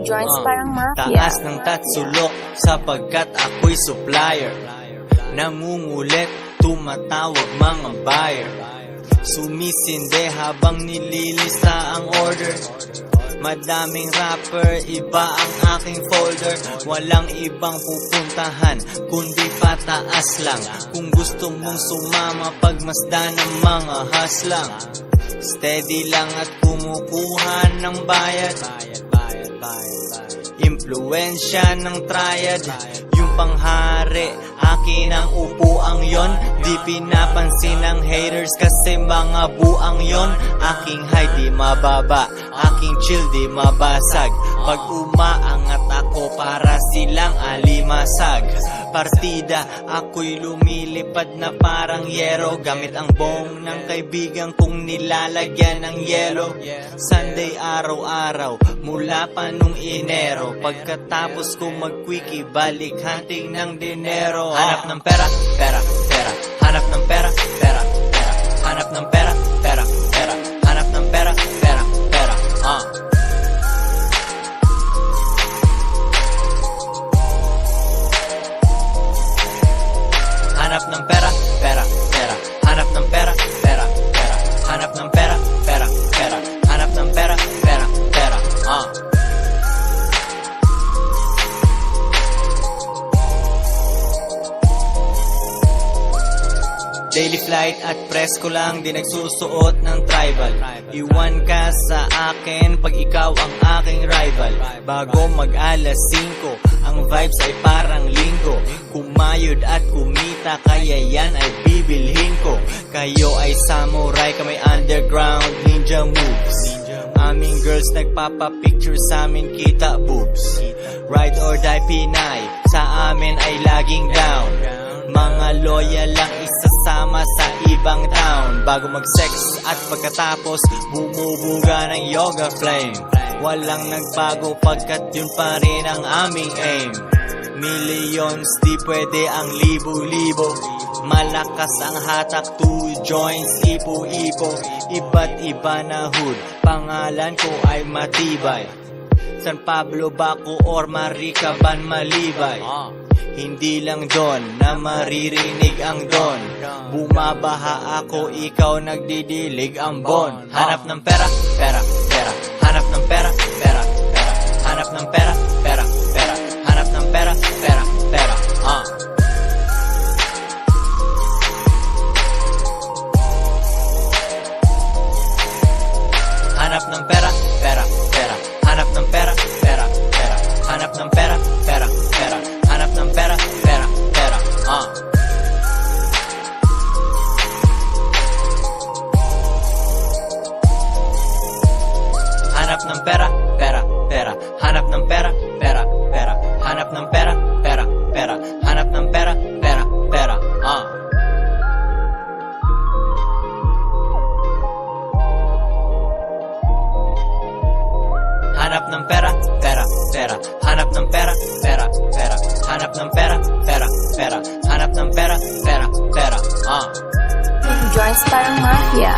Joints parang mafia. Taas ng tatsulok sapagkat ako'y supplier. Nangungulit, tumatawag mga buyer. Sumisinde habang nililista ang order. Madaming rapper, iba ang aking folder. Walang ibang pupuntahan, kundi pataas lang. Kung gusto mong sumama, pagmasdan ng mga haslang. Steady lang at kumukuha ng bayad. Impluensya ng triad. Yung panghari, akin ang upuang yon. Di pinapansin ng haters kasi mga buang yon. Aking high di mababa, aking chill di mabasag. Pag umaangat ako para silang alimasag. Partida, ako'y lumilipad na parang yero. Gamit ang bong ng kaibigan kong nilalagyan ng yelo. Sunday araw-araw, mula pa nung Enero. Pagkatapos ko mag-quickie, balik hunting ng dinero. Hanap ng pera, pera, pera. Hanap ng pera, pera, pera. Hanap ng pera, pera, pera. Hanap ng pera, pera, pera. Hanap ng pera, pera, pera. Hanap ng pera, pera, pera. Hanap ng pera, pera, pera. Hanap ng pera, pera, pera. Daily flight at presko lang, di nagsusuot ng tribal. Iwan ka sa akin pag ikaw ang aking rival. Bago mag alas 5, ang vibes ay parang linggo. Kumayod at kumita, kaya yan ay bibilhin ko. Kayo ay samurai, kami underground ninja moves. Aming girls nagpapapicture sa amin, kita boobs. Ride or die Pinay, sa amin ay laging down. Mga loyal lang isasama sa ibang town. Bago mag-sex at pagkatapos bumubuga ng yoga flame. Walang nagbago pagkat yun pa rin ang aming aim. Millions, di pwede ang libo-libo. Malakas ang hatak, 2 joints, ipo-ipo. Iba't iba na hood, pangalan ko ay matibay. San Pablo, Baco or Maricaban, Malibay. Hindi lang Don na maririnig ang Don. Bumabaha ako, ikaw nagdidilig ang Bon. Hanap ng pera, pera, pera. Hanap ng pera, pera, pera. Hanap ng pera, pera, pera. Hanap ng pera, pera, pera. Hanap ng pera, pera, pera. Hanap ng pera, pera, pera. Hanap ng pera, pera, pera. Hanap ng pera, pera, pera. Hanap ng pera, pera, pera. Hanap ng pera, pera, pera. Hanap ng pera, pera, pera. Hanap ng pera, pera, pera. Hanap ng pera, pera, pera. Hanap ng pera, pera, pera. Hanap ng pera, pera, pera. Hanap ng pera, pera, pera. Joints parang mafia.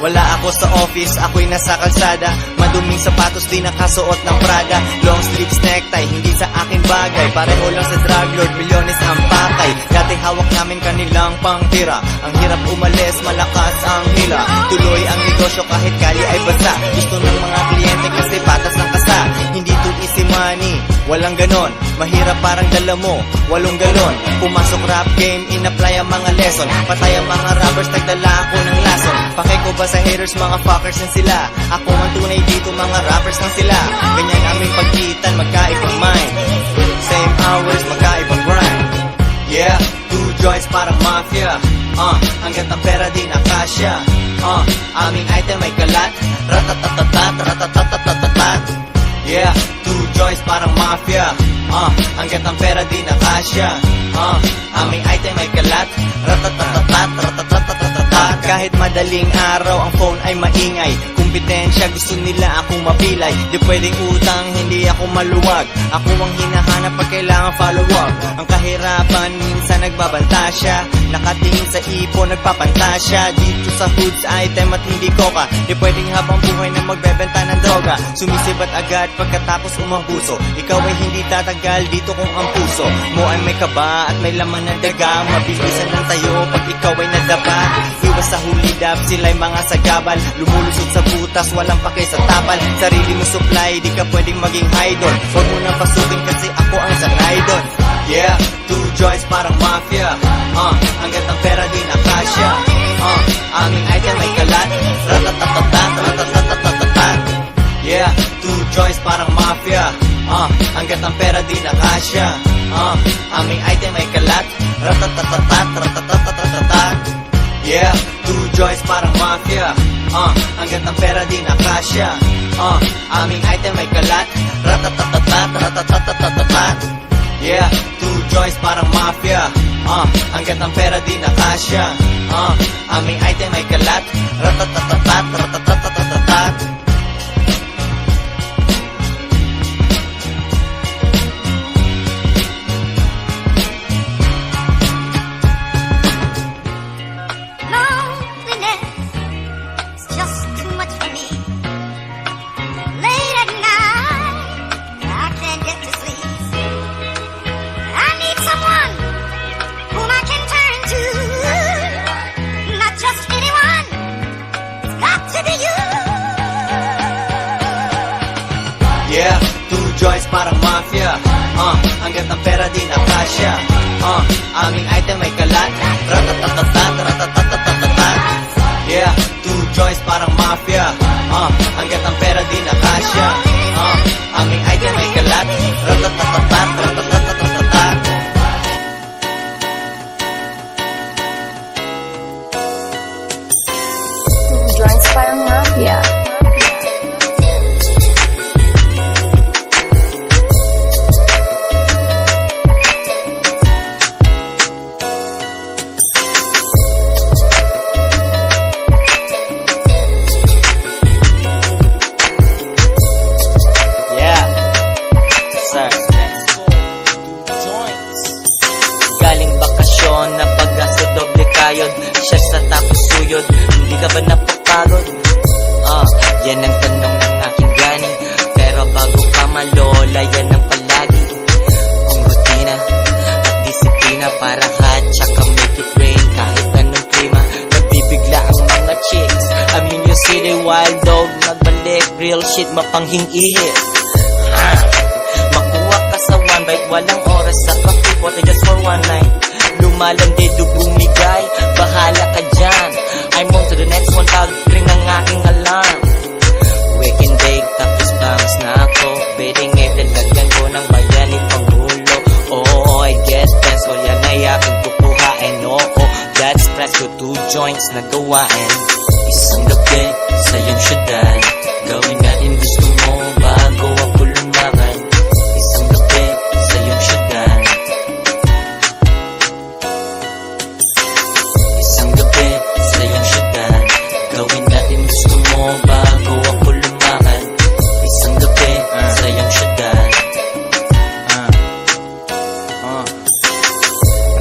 Wala ako sa office, ako'y nasa kalsada. Maduming sapatos, di nakasuot ng Prada. Long sleeves, necktie, hindi sa akin bagay. Pareho lang sa drug lord, milyones ang pakay. Dati hawak namin kanilang pangtira. Ang hirap umalis, malakas ang hila. Tuloy ang negosyo kahit kali ay basa. Gusto ng mga kliyente kasi patas ng kasa. Hindi to easy money, walang ganon. Mahirap parang dala mo, 8 galon. Pumasok rap game, in-apply ang mga lesson. Patay ang mga rappers, nagdala ako ng lason. Pakay ko ba sa haters, mga fuckers na sila. Ako ang tunay dito, mga rappers lang sila. Ganyan aming pagkitan, magkaibang mind. Same hours, magkaibang grind. Yeah, 2 joints parang mafia. Hanggat ang pera di na kasya. Aming item ay kalat. Ratatatatat, ratatatatat. Yeah, 2 joints parang mafia. Hanggat ang pera di na kasya. Aming item ay kalat. Ratatatatat, ratatatatat. Kahit madaling araw ang phone ay maingay. Kumpetensya gusto nila akong mapilay. Di pwedeng utang, hindi ako maluwag. Ako ang hinahanap pag kailangan follow up. Ang kahirapan minsan nagbabanta siya. Nakatingin sa ipon, nagpapantasya. Dito sa foods item at hindi coca. Di pwedeng habang buhay na magbebenta ng droga. Sumisibat agad pagkatapos umampuso. Ikaw ay hindi tatagal dito kung ang puso mo ay may kaba at may laman ng daga. Mabilisan lang tayo pag ikaw ay nadapa. Iwas sa hulidap, sila'y mga sagabal. Lumulusot sa butas, walang pake sa tapal. Sarili mo supply, di ka pwedeng maging idol. Huwag mo nang pasukin kasi ako ang sanay doon. Yeah, 2 joints parang mafia. Hanggat ang pera di na kasya. Aming item ay kalat. Ratatatatatatatatatatata. Yeah, 2 joints parang mafia. Hanggat ang pera di na kasya. Aming item ay kalat. Ratatatatatatatatatatata. Yeah, 2 joints parang mafia. Hanggat ang pera di na kasya. Aming item ay kalat. Ratatatatatatatatatatata. Yeah, 2 joints parang mafia. Hanggat ang pera di na kasya. Aming item ay kalat. Ratatatatatatatatatatata. Yeah, 2 joints parang mafia. Hanggat ang pera di na kasya. Aming item ay kalat. Ratatatatatatatatatatata. Yeah, 2 joints parang mafia. Hanggat ang pera di na kasya. Aming item ay kalat. Ratatatatatatatatatatata. 2 joints parang mafia. Galing bakasyon na paggasto doble kayod. Siya sa tapos suyod, hindi ka ba napapagod? Yan ang tanong ng aking gani. Pero bago ka malola, yan ang palagi kung rutina at disiplina. Para hot, tsaka make it rain. Kahit anong klima, nabibigla ang mga chicks. Aminyo City, wild dog, nagbalik. Real shit, mapanghing ihit. Makuha ka sa one bite, walang oras sa kapipote just for one night. Lumalandi, bumigay, bahala ka dyan. I'm on to the next one, pag-ring ang aking alarm. Wake and bake, tapos bounce na ako. Bidding it, lagyan ko ng bayani Pangulo. Oh, I get that, so yan ay aking kukuhain. Oo, that's press ko 2 joints na gawain. Isang gabi sa iyong syudad, gawin natin gusto mo bago ako lumakan. Isang gabi sa iyong syudad, isang gabi sa iyong syudad, gawin natin gusto mo bago ako lumakan. Isang gabi sa iyong syudad.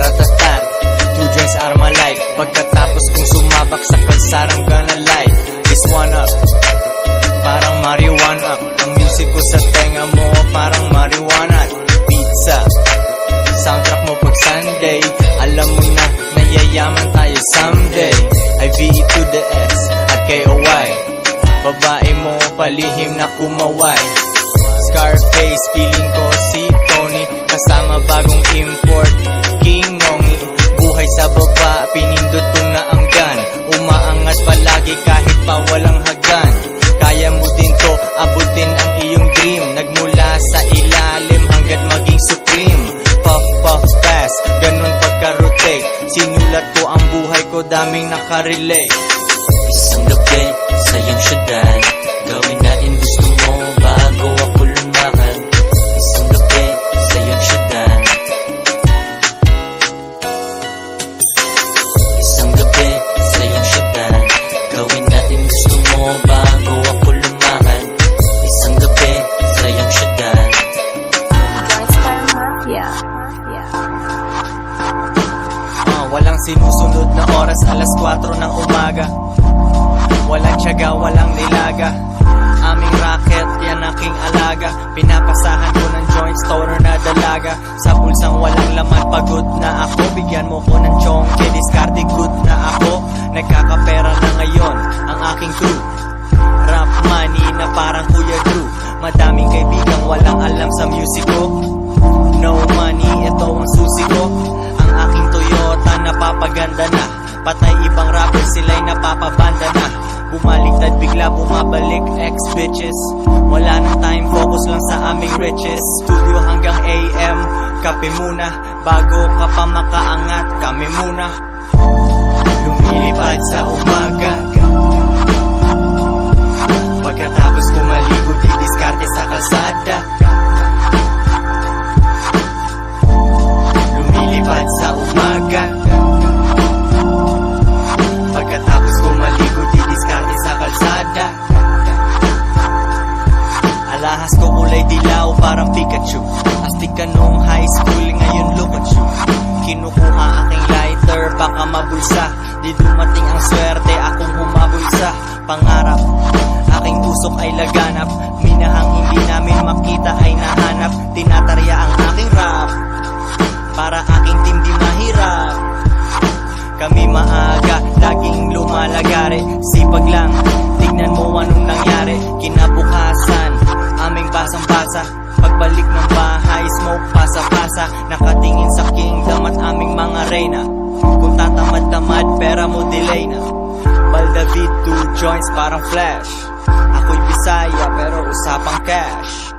Ratatat, 2 joints are my life. Pagkatapos kong sumabak sa kalsarang gonna life. This one up, parang marijuana. Ang music ko sa tenga mo, parang marijuana. Pizza, soundtrack mo pag Sunday. Alam mo na, nayayaman tayo someday. IVE to the S at KOY. Babae mo, palihim na kumaway. Scarface, feeling ko si Tony. Kasama bagong import, King Nongi. Buhay sa baba, pinindot ko na ang gun. Umaangat palagi kahit pa walang hagan. Kaya mo din to, abutin ang iyong dream. Nagmula sa ilalim hanggat maging supreme. Puff, puff, pass, ganun pagka-rotate. Sinulat ko ang buhay ko, daming nakarelate. Isang gabi sa iyong syudad, gawin natin gusto mo bago ako lumakan. Isang gabi sa iyong syudad, isang gabi sa iyong syudad. sinusunod na oras, alas 4 ng umaga. Walang tiyaga, walang nilaga. Aming racket, yan aking alaga. Pinapasahan ko ng joint, stoner na dalaga. Sa bulsang walang laman, pagod na ako. Bigyan mo ko ng chonke, diskarte good na ako. Nagkakapera na ngayon ang aking crew. Rap money na parang Kuya Drew. Madaming kaibigan, walang alam sa music ko. No money, ito ang susi ko. Ang aking Toyota napapaganda na. Patay ibang rapper, sila'y napapabanda na. Bumaliktad bigla, bumabalik ex-bitches. Wala nang time, focus lang sa aming riches. Studio hanggang AM, kape muna. Bago ka pa makaangat, kami muna. Lumilipad sa umaga. Pagkatapos kumaligo, didiskarte sa kalsada. Lumilipad sa umaga. Pagkatapos kumaligo, didiskarte sa kalsada. Alahas ko kulay dilaw, parang Pikachu. Astig ka nung high school, ngayon look at you. Kinukuha aking lighter, baka mabulsa. Di dumating ang swerte, akong humabol sa pangarap. Aking usok ay laganap, minahang hindi namin makita ay nahanap. Tinatarya ang aking rap, para aking team di mahirap. Kami maaga, laging lumalagari. Sipag lang, tignan mo anong nangyari. Kinabukasan, aming basang-basa. Pagbalik ng bahay, smoke pasa-pasa. Nakatingin sa kingdom at aming mga reyna. Kung tatamad-tamad, pera mo delay na. Baldavid, 2 joints parang flash. Ako'y Bisaya pero usapang cash.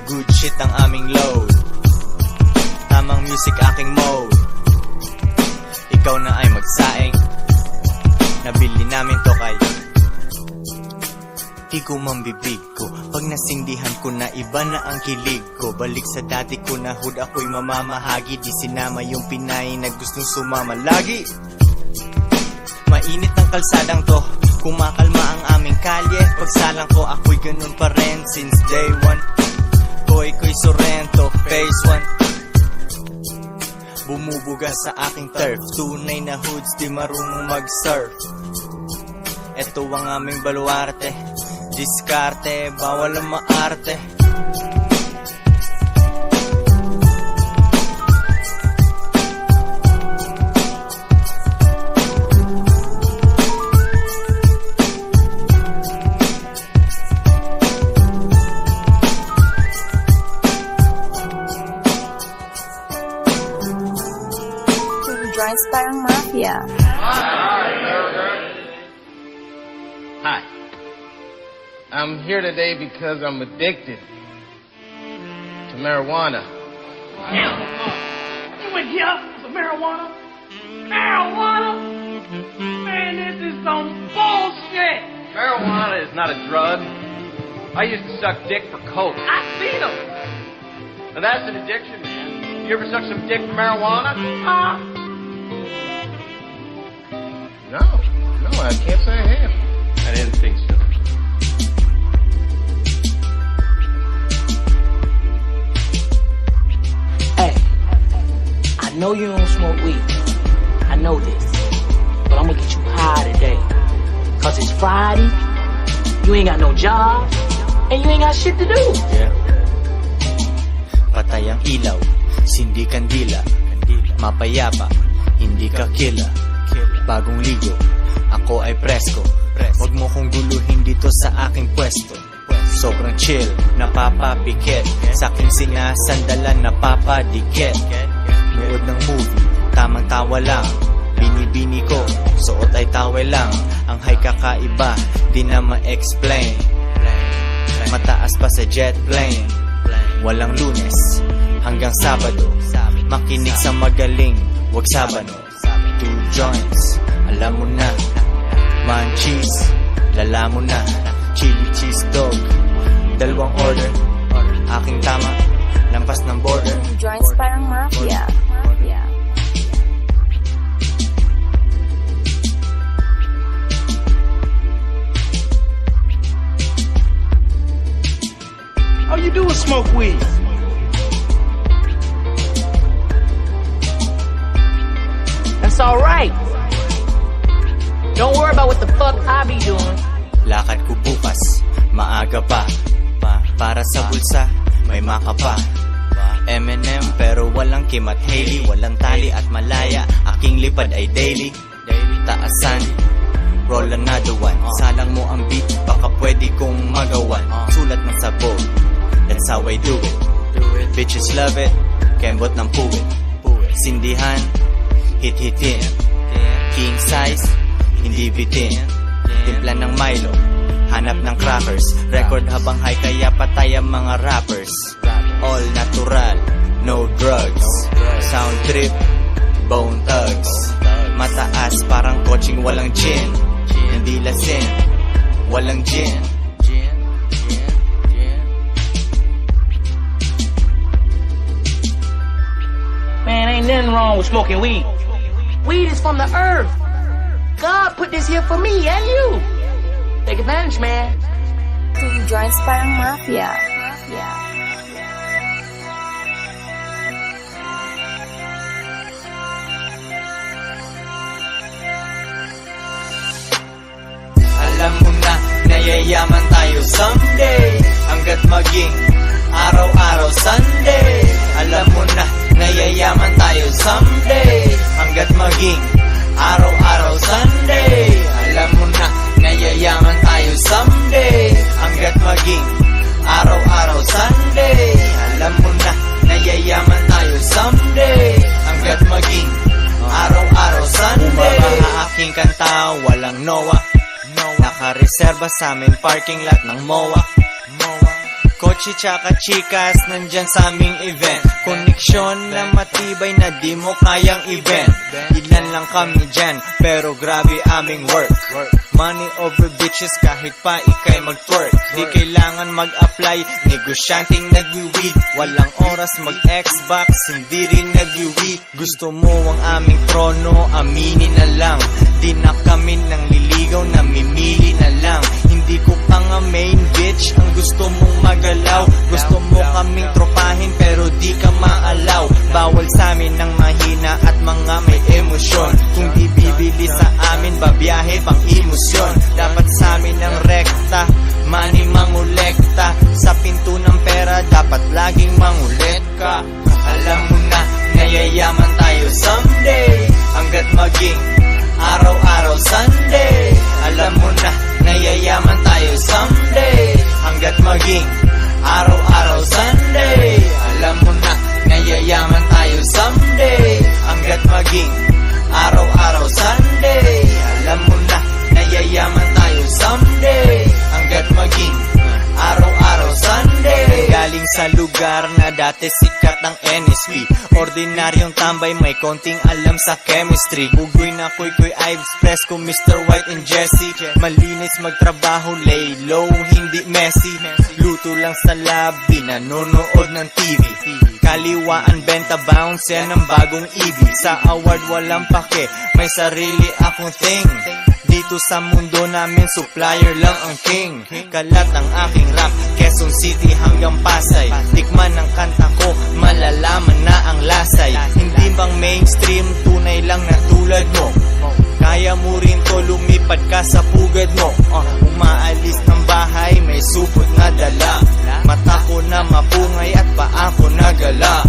Good shit ang aming load. Tamang music aking mode. Ikaw na ay magsaing. Nabili namin to kay di ko mambibig ko. Pag nasindihan ko na iba na ang kilig ko. Balik sa dati ko na hood, ako'y mamamahagi. Di sinama yung Pinay na gustong sumama lagi. Mainit ang kalsadang to, kumakalma ang aming kalye. Pagsalang ko ako'y ganun pa rin since day one. Koy Sorrento, phase 1. Bumubuga sa aking turf. Tunay na hoods, di marunong mag-surf. Ito ang aming baluarte. Diskarte, bawal ang maarte. Joints parang mafia. Hi. I'm here today because I'm addicted to marijuana. You went here for marijuana? Marijuana? Man, this is some bullshit. Marijuana is not a drug. I used to suck dick for coke. I seen them. And that's an addiction, man. You ever suck some dick for marijuana? No, I can't say I have. I didn't think so. Hey, I know you don't smoke weed. I know this. But I'm gonna get you high today. Cause it's Friday, you ain't got no job, and you ain't got shit to do. Yeah. Patay ang ilaw, sindi kandila. Mapayapa, hindi ka kila. Bagong ligo, ako ay presko. Huwag mo kong guluhin dito sa aking pwesto. Sobrang chill, napapapikit. Sa aking sinasandalan, napapadikit. Nood ng movie, tamang tawa lang. Binibini ko, suot ay tawel lang. Ang high kakaiba, di na ma-explain. Mataas pa sa jet plane. Walang Lunes hanggang Sabado. Makinig sa magaling, wag Sabado. 2 joints, alam mo na. Munchies, lala mo na. Chili cheese dog, 2 order. Aking tama, lampas ng border. Joints parang mafia. All you do is smoke weed. it's alright. Don't worry about what the fuck I be doing. Lakad ko bukas, maaga pa. Para sa bulsa, may makapa. M&M pero walang Kim at Hailey. Walang tali at malaya, aking lipad ay daily. Taasan, roll another one. Salang mo ang beat, baka pwede kong magawan. Sulat ng sabog, that's how I do it. Bitches love it, kembot ng puwit. Sindihan, hit-hitin. King size, hindi bitin. Timpla ng Milo, hanap ng crackers. Record habang high kaya patay ang mga rappers. All natural, no drugs. Sound trip, bone thugs. Mataas parang coaching walang gin. Hindi lasing, walang gin. Man, ain't nothing wrong with smoking weed. Weed is from the earth. God put this here for me and you. Take advantage, man. 2 joints parang mafia. Alam mo na, nayayaman tayo someday. Hanggat maging araw-araw Sunday. Alam mo na, nayayaman tayo someday. Hanggat maging araw-araw Sunday. Alam mo na, nayayaman tayo someday. Hanggat maging araw-araw Sunday. Alam mo na, nayayaman tayo someday. Hanggat maging araw-araw Sunday. Bumaba aking kanta, walang Noah. Nakareserba sa amin parking lot ng MOA. Kotse tsaka chikas nandyan sa aming event. Koneksyon na matibay na di mo kayang event. Ilan lang kami dyan pero grabe aming work. Money over bitches kahit pa ikay mag-twerk. Di kailangan mag-apply, negosyanteng nagwi-weed. Walang oras mag-Xbox, hindi rin nagwi-weed. Gusto mo ang aming trono, aminin na lang. Di na kami nang liligaw, namimili na lang. Hindi ko pa nga main bitch, ang gusto mong magalaw. Gusto mo kaming tropahin pero di ka maalaw. Bawal sa amin ng mahina at mga may emosyon. Kung di bibili sa amin, babiyahe pang emosyon. Dapat sa amin ng rekta, money mangulekta. Sa pinto ng pera, dapat laging mangulit ka. Alam mo na, nayayaman tayo someday. Hanggat maging araw-araw Sunday. Alam mo na, nayayaman tayo someday. Hanggat maging araw-araw Sunday. Alam mo na, nayayaman tayo someday. Hanggat maging araw-araw Sunday. Alam mo na, nayayaman tayo someday. Hanggat maging araw-araw Sunday. Galing sa lugar na dati sikat ng NSP. Ordinaryong tambay, may konting alam sa chemistry. Bugoy na kuy-kuy, Ives, Fresco, Mr. White and Jesse. Malinis magtrabaho, lay low, hindi messy. Luto lang sa lab, di nanonood ng TV. Kaliwaan, benta, bounce, yan ang bagong ibig. Sa award walang pake, may sarili akong thing. Dito sa mundo namin, supplier lang ang king. Kalat ang aking rap, Quezon City hanggang Pasay. Tikman ang kanta ko, malalaman na ang lasay. Hindi bang mainstream, tunay lang na tulad mo. Kaya mo rin to, lumipad ka sa pugad mo. Umaalis ng bahay, may supot na dala. Mata ko na mapungay at paa ko na gala.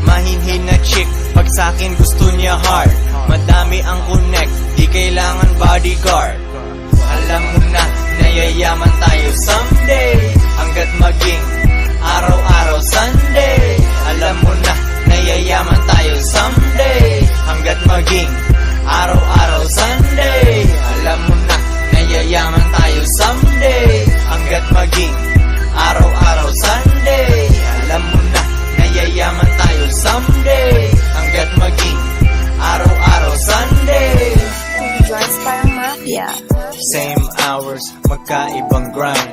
Mahinhin na chick, pag sa'kin gusto niya hard. Madami ang connect, di kailangan bodyguard. Alam mo na, nayayaman tayo someday. Hanggat maging araw-araw Sunday. Alam mo na, nayayaman tayo someday. Hanggat maging araw-araw Sunday. Alam mo na, nayayaman tayo someday. Hanggat maging araw-araw Sunday. Alam mo na, nayayaman tayo someday. Hanggat maging araw-araw Sunday. 2 joints parang mafia. Same hours, magkaibang grind.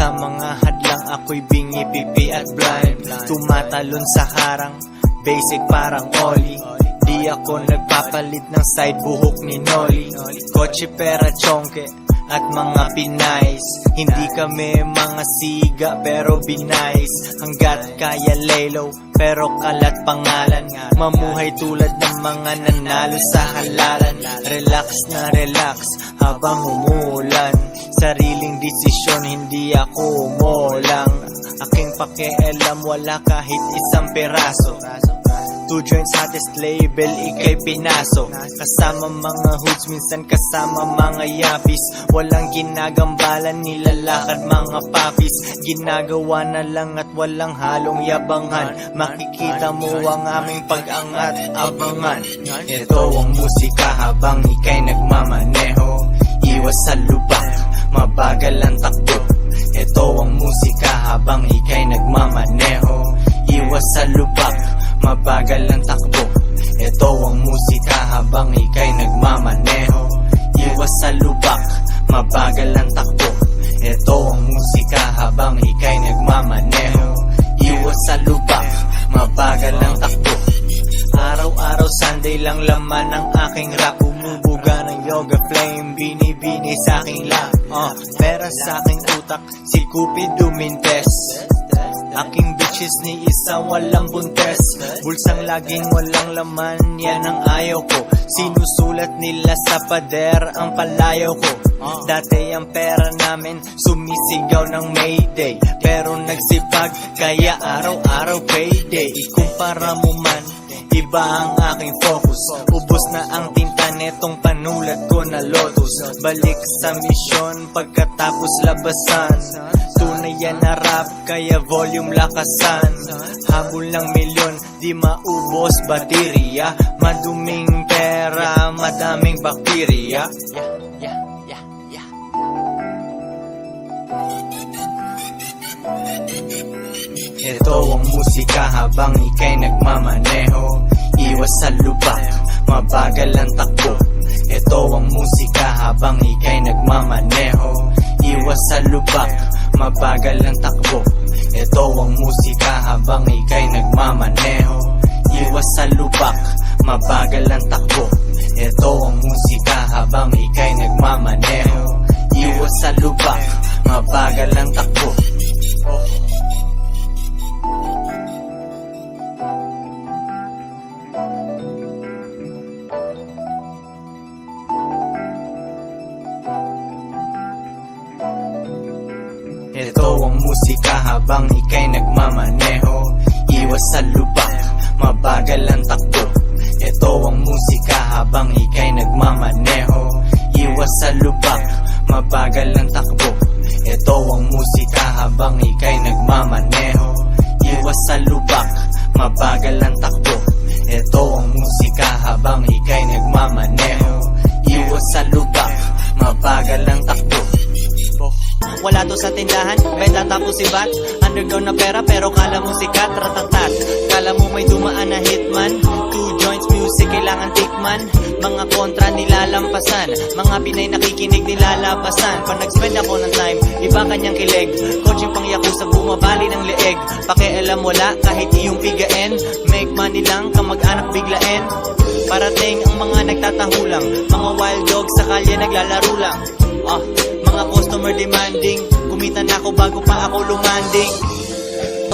Sa mga hadlang ako'y bingi, pipi at blind. Tumatalon sa harang, basic parang Oli. Di ako nagpapalit ng side buhok ni Noli. Kotse pera chonke at mga Pinays. Hindi kami mga siga pero binays. Hanggat kaya lelo pero kalat pangalan. Mamuhay tulad ng mga nanalo sa halalan. Relax na relax habang umuulan. Sariling desisyon, hindi ako umulang. Aking pakialam, wala kahit isang peraso. 2 joints hottest label, ikay pinaso. Kasama mga hoods, minsan kasama mga yapis. Walang ginagambalan, nilalakad mga papis. Ginagawa na lang at walang halong yabangan. Makikita mo ang aming pag-angat, abangan. Ito ang musika habang ikay nagmamaneho. Iwas sa lubak, mabagal ang takbo. Ito ang musika habang ikay nagmamaneho. Iwas sa lubak, mabagal ang takbo. Ito ang musika habang ikay nagmamaneho. Iwas sa lubak, mabagal ang takbo. Ito ang musika habang ikay nagmamaneho. Iwas sa lubak, mabagal ang takbo. Araw-araw Sunday lang laman ang aking rap. Bumubuga ng yoga flame, binibini sa aking lap. Pera sa aking utak, si Cupido mintes. Aking bitches ni isa walang buntes. Bulsang laging walang laman, yan ang ayaw ko. Sinusulat nila sa pader ang palayaw ko. Dati ang pera namin sumisigaw ng Mayday, pero nagsipag kaya araw-araw payday. Ikumpara mo man, iba ang aking focus. Ubos na ang tinta netong panulat ko na lotus. Balik sa misyon pagkatapos labasan. Tunay yan na rap kaya volume lakasan. Habol ng milyon di maubos baterya. Maduming pera madaming bakterya. Ito ang musika habang ikay nagmamaneho. Iwas sa lubak, mabagal ang takbo. Ito ang musika habang ikay nagmamaneho. Iwas sa lubak, mabagal ang takbo. Ito ang musika habang ikay nagmamaneho. Iwas sa lubak, mabagal ang takbo. Ito ang musika habang ikay nagmamaneho. Iwas sa lubak, mabagal ang takbo. Ito ang musika habang ikay nagmamaneho. Iwas sa lubak, mabagal ang takbo. Ito ang musika habang ikay nagmamaneho. Iwas sa lubak, mabagal ang takbo. Ito ang musika habang ikay nagmamaneho. Iwas sa lubak, mabagal ang takbo. Ito ang musika habang ikay nagmamaneho. Iwas sa lubak, mabagal ang takbo. Wala to sa tindahan, benta tapos sibat. Underground na pera pero kala mo sikat, ratatat. Kala mo may dumaan na hitman. 2 joints music kailangan tikman. Mga kontra nilalampasan, mga Pinay nakikinig nilalabasan. Pag nag-spend ako ng time, iba kanyang kilig. Coaching pang yakuza bumabali ng leeg. Pakialam wala kahit iyong pigain. Make money lang kamag-anak biglain. Parating ang mga nagtatahulang, mga wild dogs sa kalye naglalaro lang. Mga customer demanding, kumita na ako bago pa ako lumanding.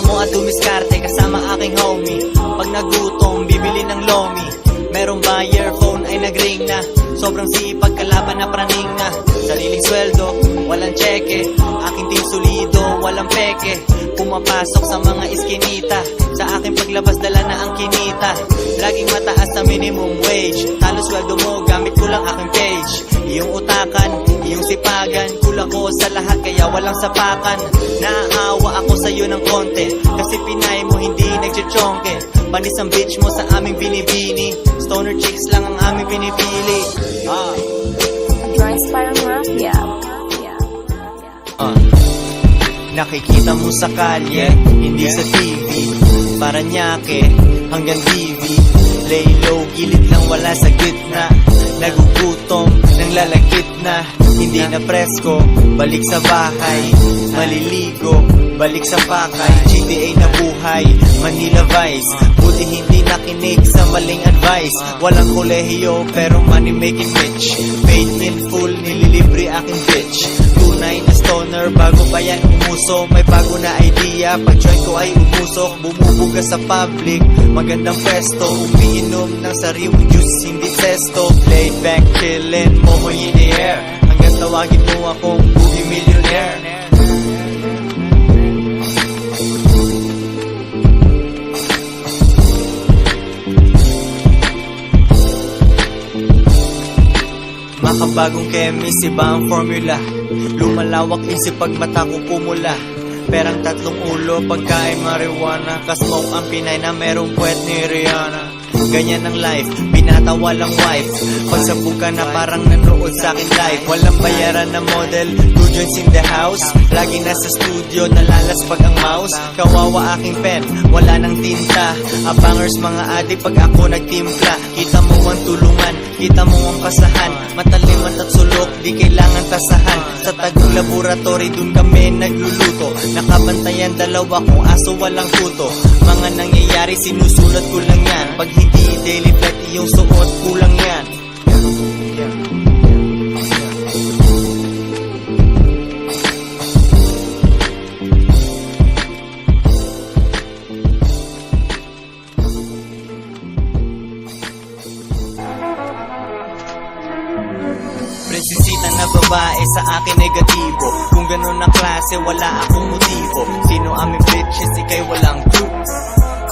Mo at dumiskarte kasama aking homie. Pag nagutom, bibili ng lomi. Merong buyer, phone ay nag-ring na. Sobrang sipag, kalaban na praning na. Sariling sweldo, walang cheque. Aking team solido, walang peke. Pumapasok sa mga iskinita. Sa aking paglabas, dala na ang kinita. Laging mataas sa minimum wage. Talo sweldo mo, gamit ko lang aking page. Iyong utakan, iyong sipagan. Kulang ko sa lahat, kaya walang sapakan. Naaawa ako sa'yo ng konti. Kasi Pinay mo hindi nagchichongke. Panis ang bitch mo sa aming binibini. Stoner chicks lang ang aming pinipili. Joints parang mafia. Nakikita mo sa kalye, hindi sa TV. Paranaque hanggang TV. Lay low, gilid lang wala sa gitna. Nagugutom, nang lalagkit na. Hindi na presko, balik sa bahay. Maliligo, balik sa pakay. GTA na buhay, Manila Vice. Buti hindi nakinig sa maling advice. Walang kolehiyo pero money making rich. Paid in full, nililibre aking bitch. Tunay na stoner bago pa yan umuso. May bago na idea, pag joint ko ay umusok. Bumubuga sa public, magandang pwesto. Umiinom ng sariwang juice, hindi testo. Laid back, chillin', momoy in the air. Hanggang tawagin mo akong movie millionaire. Makabagong chemist, iba ang formula. Lumalawak isip pag mata ko pumula. Perang tatlong ulo, pagkain marijuana. Kasmoke ang Pinay na merong puwet ni Rihanna. Ganyan ang life, binata walang wife. Pagsabog ka na parang nanood sa akin live. Walang bayaran na model, 2 joints in the house. Lagi nasa studio, nalalaspag ang mouse. Kawawa aking pen, wala nang tinta. Abangers mga adik pag ako nagtimpla. Kita mo ang tulungan, kita mo ang kasahan. Mataliman at sulok, di kailangan tasahan. Sa tagong laboratory, dun kami nagluluto. Nakabantayan dalawa kong aso walang tuto. Mga nangyayari, sinusulat ko lang yan. Pag hindi daily flight, iyong suot, kulang yan. Prinsesita na babae sa akin negatibo. Kung ganun ang klase, wala akong motibo. Sino aming bitches, ikay walang clue.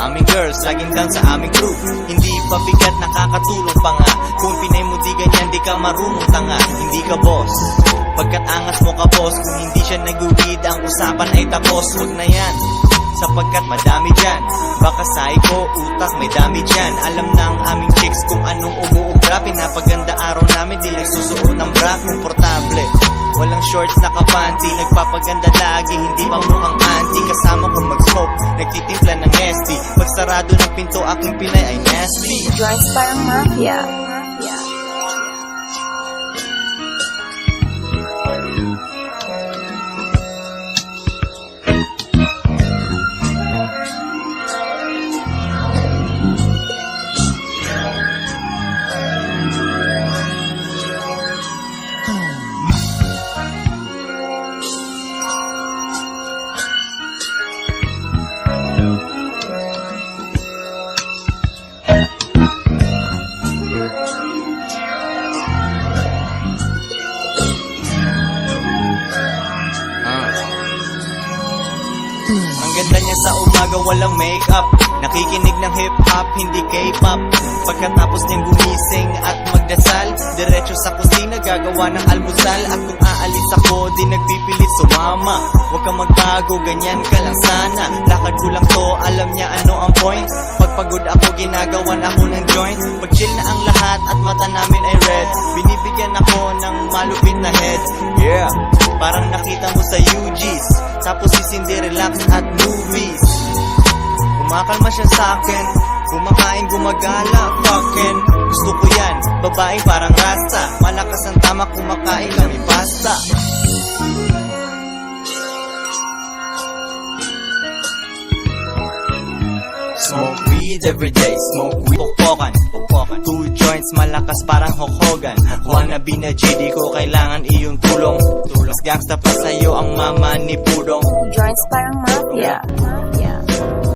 Aming girls, laging down sa aming crew. Hindi pa bigat, nakakatulong pa nga. Kung Pinay mo di ganyan, di ka marunong tanga. Hindi ka boss, pagkat angas mo ka boss. Kung hindi siya nag-weed, ang usapan ay tapos. Huwag na yan, sapagkat madami dyan. Baka psycho, utak, may dami dyan. Alam na ang aming chicks kung anong umuugra. Pinapaganda araw namin, di nagsusuot ng bra. Komportable, walang shorts, nakapanty. Nagpapaganda lagi, hindi pa mukhang auntie. Kasama kong mag-smoke, nagtitimpla ng nasty. Pag sarado ng pinto, aking Pinay ay nasty. Joints parang mafia. Ang ganda niya sa umaga, walang makeup. Nakikinig ng hip-hop, hindi K-pop. Pagkatapos niyang gumising at magdasal, diretso sa kusina, gagawa ng almusal. At kung aalis ako, di nagpipilit sumama. Huwag kang magbago, ganyan ka lang sana. Lakad ko lang to, alam niya ano ang point. Pagpagod ako, ginagawan ako ng joint. Pag chill na ang lahat at mata namin ay red, binibigyan ako ng malupit na head. Yeah, parang nakita mo sa UG's. Tapos sisindi, relax at movies. Kumakalma siya sa'kin, kumakain, gumagala, fucking gusto ko yan, babaeng parang rasta. Malakas ang tama, kumakain kami pasta. Smoke weed everyday, smoke weed. Pokpokan, 2 joints, malakas parang Hulk Hogan. Wannabe na G, di ko kailangan iyong tulong. Mas gangsta pa sa'yo ang mama ni Pudong. Joints parang mafia.